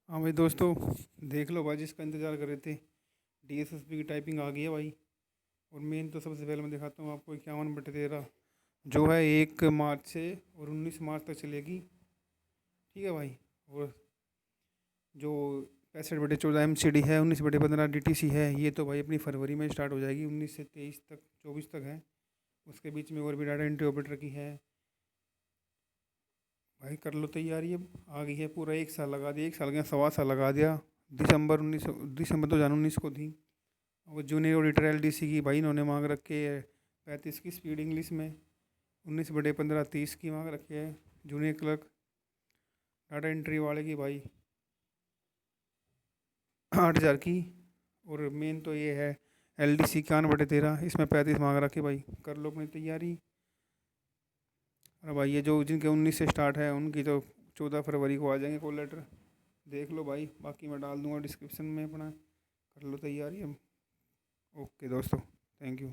हाँ भाई दोस्तों, देख लो भाई, जिसका इंतज़ार कर रहे थे। डीएसएसपी की टाइपिंग आ गई है भाई। और मेन तो सबसे पहले मैं दिखाता हूँ आपको 51/13 जो है 1 मार्च से और 19 मार्च तक चलेगी। ठीक है भाई। और जो 65/14 MCD है, 19/15 DTC है, ये तो भाई अपनी फरवरी में स्टार्ट हो जाएगी, 19 से 23 तक 24 तक है। उसके बीच में और भी डाटा एंट्री ऑपरेटर की है। भाई कर लो तैयारी, अब आ गई है। पूरा 1 साल लगा दिया, 1 साल क्या 1.25 साल लगा दिया। दिसंबर 2019 को थी। वो जूनियर ऑडिटर LDC की भाई इन्होंने मांग रखी है 35 की स्पीड इंग्लिश में। 19/15 30 की मांग रखी है। जूनियर क्लर्क डाटा एंट्री वाले की भाई 8,000 की। और मेन तो ये है LDC 51/13, इसमें 35 मांग रखी भाई। कर लो अपनी तैयारी। अरे भाई ये जो जिनके 19 से स्टार्ट है उनकी तो 14 फरवरी को आ जाएंगे कॉल लेटर। देख लो भाई, बाकी मैं डाल दूंगा डिस्क्रिप्शन में अपना। कर लो तैयारी अब। ओके दोस्तों, थैंक यू।